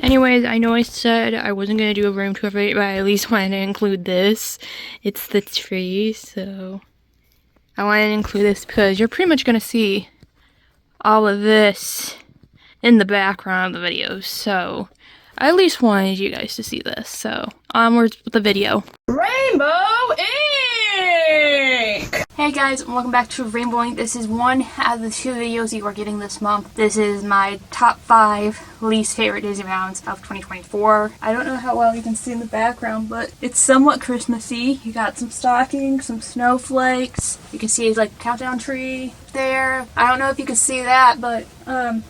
Anyways, I know I said I wasn't going to do a room tour video, but I at least wanted to include this. It's the tree, so I wanted to include this because you're pretty much going to see all of this in the background of the videos, so I at least wanted you guys to see this. So onwards with the video. Rainbow Ink! Hey guys, and welcome back to Rainbow Ink. This is one out of the 2 videos you are getting this month. This is my top 5 least favorite Disney Mounds of 2024. I don't know how well you can see in the background, but it's somewhat Christmassy. You got some stockings, some snowflakes. You can see like a countdown tree there. I don't know if you can see that, but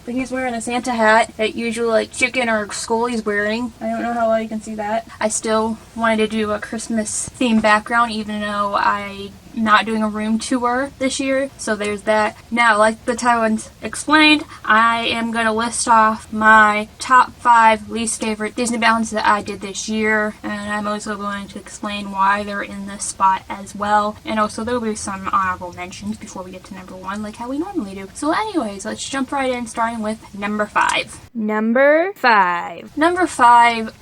he's wearing a Santa hat that usually like Chicken or Scully's wearing. I don't know how well you can see that. I still wanted to do a Christmas themed background, even though I'm not doing a room tour this year, so there's that. Now, like the title explained, I am going to list off my top 5 least favorite Disney Mounds that I did this year, and I'm also going to explain why they're in this spot as well, and also there will be some honorable mentions before we get to number 1, like how we normally do. So anyways, let's jump right in, starting with number 5. Number 5.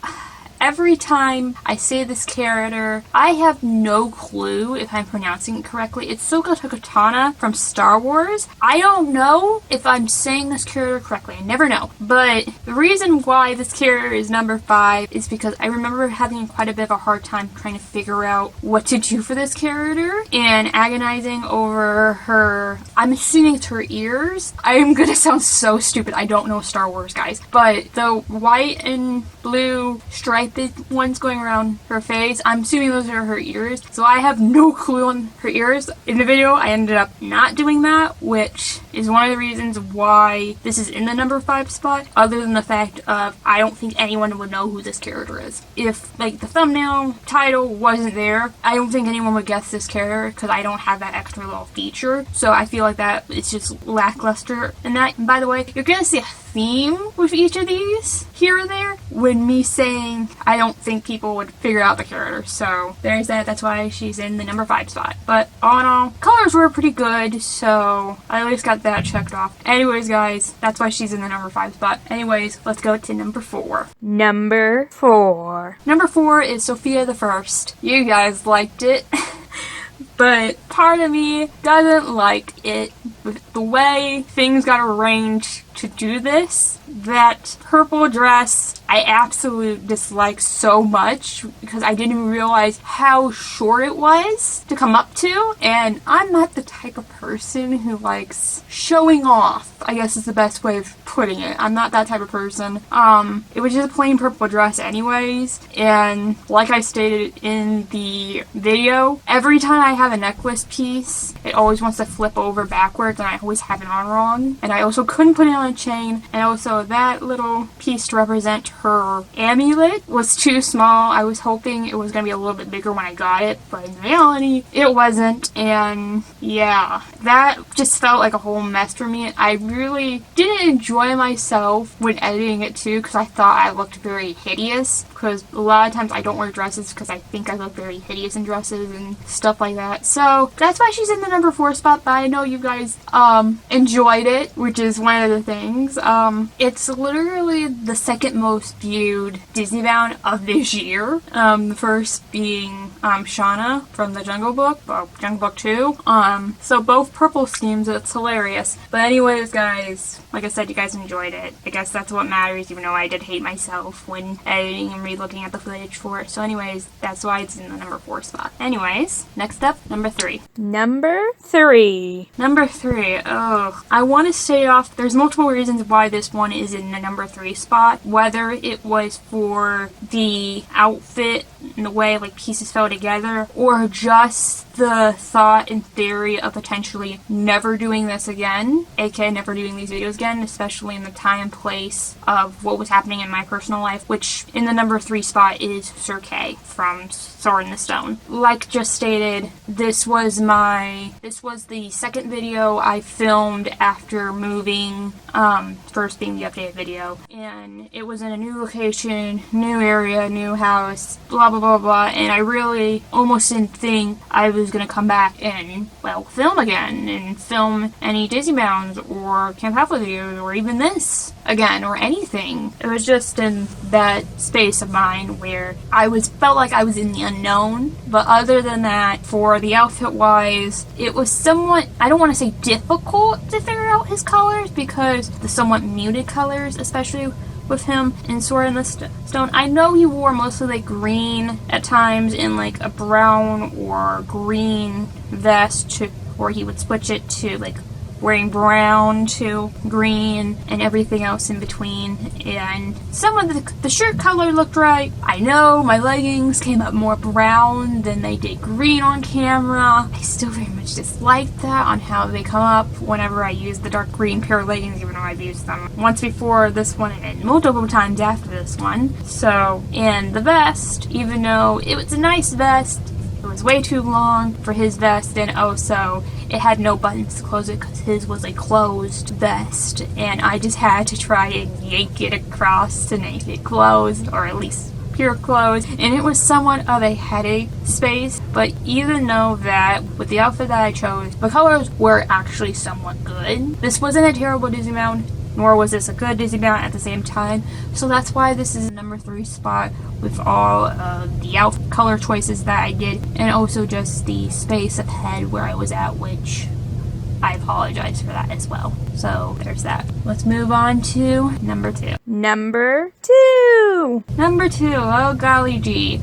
Every time I say this character, I have no clue if I'm pronouncing it correctly. It's Ahsoka Tano from Star Wars. I don't know if I'm saying this character correctly. I never know. But the reason why this character is number 5 is because I remember having quite a bit of a hard time trying to figure out what to do for this character and agonizing over her, I'm assuming it's her ears. I am gonna sound so stupid. I don't know Star Wars, guys. But the white and blue striped ones going around her face, I'm assuming those are her ears, so I have no clue on her ears. In the video, I ended up not doing that, which is one of the reasons why this is in the number 5 spot, other than the fact of I don't think anyone would know who this character is. If, like, the thumbnail title wasn't there, I don't think anyone would guess this character, because I don't have that extra little feature, so I feel like that it's just lackluster in that. And by the way, you're gonna see a theme with each of these here and there when me saying I don't think people would figure out the character, so there's that. That's why she's in the number 5 spot. But all in all, colors were pretty good, so I at least got that checked off. Anyways, guys, that's why she's in the number 5 spot. Anyways, let's go to number 4. Number 4 is Sofia the First. You guys liked it. But part of me doesn't like it with the way things got arranged to do this. That purple dress I absolutely dislike so much because I didn't realize how short it was to come up to, and I'm not the type of person who likes showing off, I guess is the best way of putting it. I'm not that type of person. It was just a plain purple dress anyways, and like I stated in the video, every time I have a necklace piece, it always wants to flip over backwards and I always have it on wrong, and I also couldn't put it on a chain, and also that little piece to represent her amulet was too small. I was hoping it was going to be a little bit bigger when I got it, but in reality, it wasn't, and yeah, that just felt like a whole mess for me. I really didn't enjoy myself when editing it too, because I thought I looked very hideous, because a lot of times I don't wear dresses because I think I look very hideous in dresses and stuff like that. So that's why she's in the number 4 spot, but I know you guys enjoyed it, which is one of the things. It's literally the second most viewed Disney Mound of this year. The first being Shauna from the Jungle Book, well, Jungle Book 2. So both purple schemes, it's hilarious. But anyways, guys, like I said, you guys enjoyed it. I guess that's what matters, even though I did hate myself when editing and re-looking at the footage for it. So anyways, that's why it's in the number 4 spot. Anyways, next up, number 3. Number 3. Oh, I want to say off, there's multiple reasons why this one is in the number 3 spot, whether it was for the outfit and the way like pieces fell together, or just the thought and theory of potentially never doing this again, aka never doing these videos again, especially in the time and place of what was happening in my personal life, which in the number 3 spot is Sir Kay from Sword in the Stone. Like just stated, this was the second video I filmed after moving, first being the updated video, and it was in a new location, new area, new house, blah blah blah blah, and I really almost didn't think I was was going to come back and, well, film again and film any Disney Bounds or Camp Halfway videos or even this again or anything. It was just in that space of mind where felt like I was in the unknown. But other than that, for the outfit wise, it was somewhat, I don't want to say difficult to figure out his colors because the somewhat muted colors, especially with him in Sword in the Stone. I know he wore mostly like green at times in like a brown or green vest, or he would switch it to like wearing brown to green and everything else in between. And some of the shirt color looked right. I know my leggings came up more brown than they did green on camera. I still very much dislike that on how they come up whenever I use the dark green pair of leggings, even though I've used them once before this one and multiple times after this one. So, and the vest, even though it was a nice vest, it was way too long for his vest, and also it had no buttons to close it because his was a closed vest, and I just had to try and yank it across to make it closed, or at least pure closed, and it was somewhat of a headache space. But even though that, with the outfit that I chose, the colors were actually somewhat good. This wasn't a terrible Disney Bound, nor was this a good Disney Bound at the same time, so that's why this is number 3 spot with all of the color choices that I did, and also just the space of head where I was at, which I apologize for that as well. So there's that. Let's move on to number 2. Number 2, oh golly gee.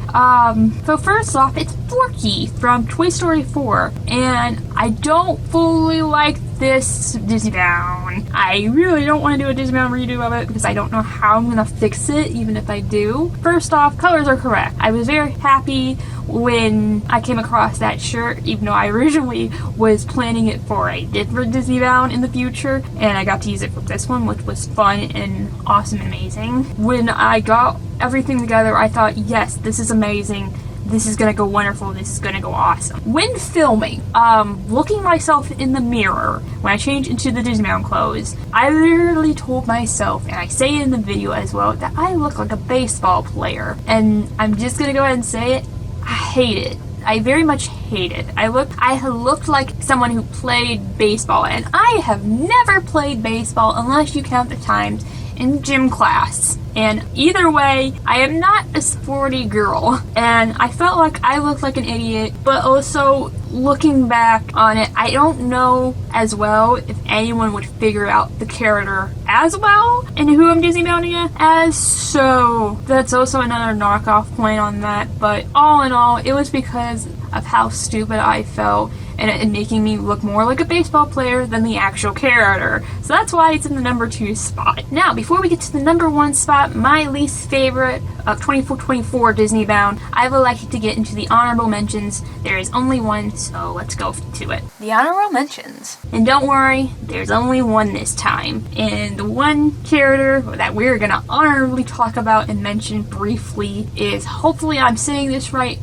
So first off, it's Forky from Toy Story 4, and I don't fully like this Disney Bound. I really don't want to do a Disney Bound redo of it because I don't know how I'm gonna fix it, even if I do. First off, colors are correct. I was very happy when I came across that shirt, even though I originally was planning it for a different Disney Bound in the future, and I got to use it for this one, which was fun and awesome and amazing. When I got everything together, I thought, yes, this is amazing. This is gonna go wonderful. This is gonna go awesome. When filming, looking myself in the mirror when I changed into the Disney Bound clothes, I literally told myself, and I say it in the video as well, that I look like a baseball player. And I'm just gonna go ahead and say it. I hate it. I very much hate it. I looked like someone who played baseball, and I have never played baseball unless you count the times in gym class. And either way, I am not a sporty girl, and I felt like I looked like an idiot. But also, looking back on it, I don't know as well if anyone would figure out the character as well and who I'm Disney Bounding it as, so that's also another knockoff point on that. But all in all, it was because of how stupid I felt and it making me look more like a baseball player than the actual character. So that's why it's in the number 2 spot. Now, before we get to the number 1 spot, my least favorite of 24 Disney Bound, I've elected to get into the honorable mentions. There is only one, so let's go to it. The honorable mentions. And don't worry, there's only one this time. And the one character that we're gonna honorably talk about and mention briefly is, hopefully I'm saying this right,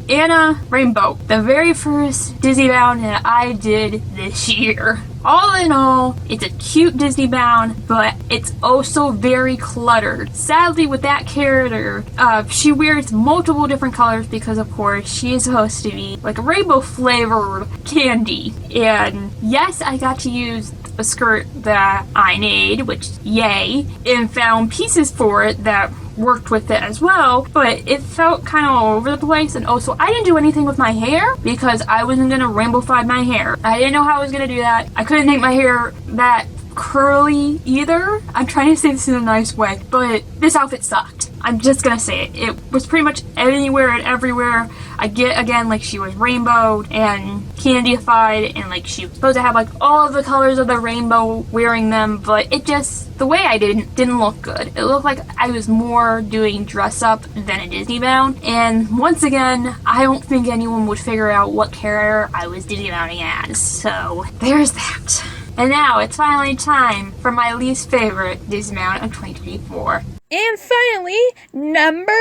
Anna Rainbow, the very first Disney Bound that I did this year. All in all, it's a cute Disney Bound, but it's also very cluttered. Sadly, with that character, she wears multiple different colors because, of course, she is supposed to be like a rainbow flavored candy. And yes, I got to use a skirt that I made, which yay, and found pieces for it that worked with it as well, but it felt kind of all over the place. And also, I didn't do anything with my hair because I wasn't gonna rainbow-fide my hair. I didn't know how I was gonna do that. I couldn't make my hair that curly either. I'm trying to say this in a nice way, but this outfit sucked. I'm just gonna say it. It was pretty much anywhere and everywhere. I get, again, like she was rainbowed and candyified, and like she was supposed to have like all of the colors of the rainbow wearing them, but it just, the way I didn't look good. It looked like I was more doing dress up than a Disney Bound, and once again, I don't think anyone would figure out what character I was Disney Bounding as, so there's that. And now it's finally time for my least favorite Disney Bound of 2024. And finally, number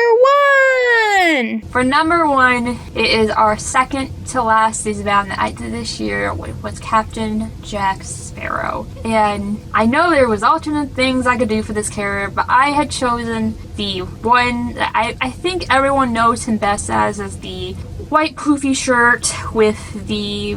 1! For number 1, it is our second to last Disney Bound that I did this year, which was Captain Jack Sparrow. And I know there was alternate things I could do for this character, but I had chosen the one that I think everyone knows him best as the white poofy shirt with the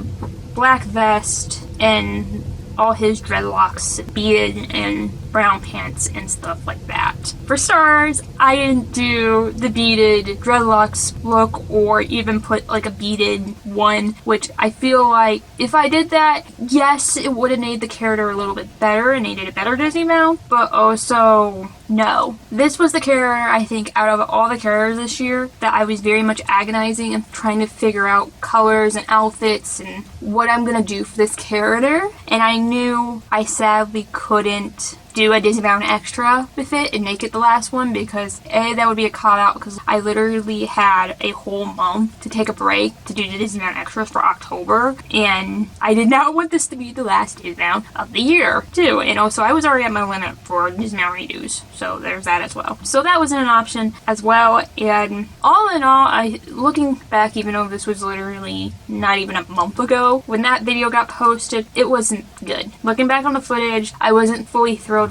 black vest and all his dreadlocks beaded and brown pants and stuff like that. For stars, I didn't do the beaded dreadlocks look or even put like a beaded one, which I feel like if I did that, yes, it would have made the character a little bit better and needed a better Disney mount, but also no. This was the character, I think, out of all the characters this year that I was very much agonizing and trying to figure out colors and outfits and what I'm gonna do for this character, and I knew I sadly couldn't do a Disney Bound extra with it and make it the last one because A, that would be a cop out because I literally had a whole month to take a break to do the Disney Bound extras for October, and I did not want this to be the last Disney Bound of the year too, and also I was already at my limit for Disney Bound redos, so there's that as well. So that wasn't an option as well, and all in all, looking back, even though this was literally not even a month ago when that video got posted, it wasn't good. Looking back on the footage, I wasn't fully thrilled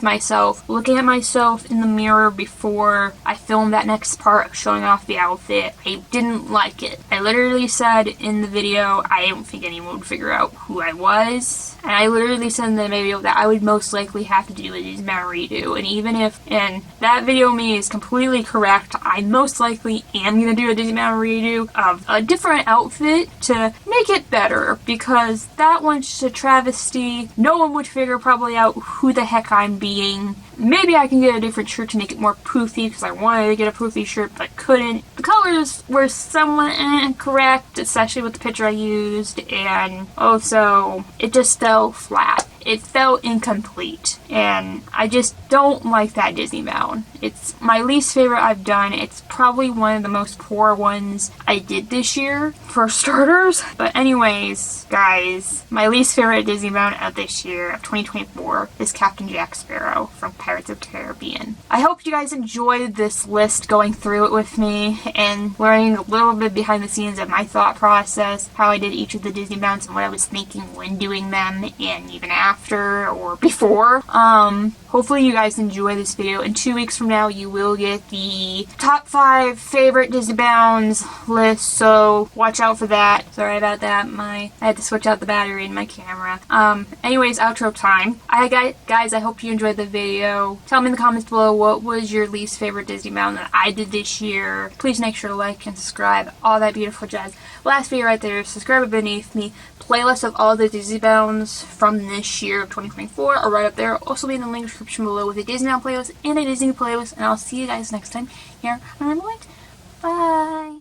myself. Looking at myself in the mirror before I filmed that next part of showing off the outfit, I didn't like it. I literally said in the video, I don't think anyone would figure out who I was. And I literally said in the video that I would most likely have to do a Disney Bound redo. And even if, and that video me is completely correct, I most likely am going to do a Disney Bound redo of a different outfit to make it better. Because that one's just a travesty. No one would figure probably out who the heck I'm being. Maybe I can get a different shirt to make it more poofy because I wanted to get a poofy shirt but couldn't. The colors were somewhat incorrect, especially with the picture I used, and also it just fell flat. It felt incomplete, and I just don't like that Disney Bound. It's my least favorite I've done. It's probably one of the most poor ones I did this year, for starters. But anyways, guys, my least favorite Disney Bound of this year, of 2024, is Captain Jack Sparrow from Pirates of the Caribbean. I hope you guys enjoyed this list, going through it with me, and learning a little bit behind the scenes of my thought process, how I did each of the Disney Bounds and what I was thinking when doing them, and even after or before. Hopefully you guys enjoy this video. In 2 weeks from now, you will get the top 5 favorite Disney Bounds list, so watch out for that. Sorry about that. I had to switch out the battery in my camera. Anyways, outro time. Guys, I hope you enjoyed the video. Tell me in the comments below what was your least favorite Disney Bound that I did this year. Please make sure to like and subscribe. All that beautiful jazz. Last video right there, subscribe beneath me. Playlist of all the Disney Bounds from this year of 2024 are right up there. Also be in the link description below with a Disney Bound playlist and a Disney playlist. And I'll see you guys next time here on Remember What? Bye!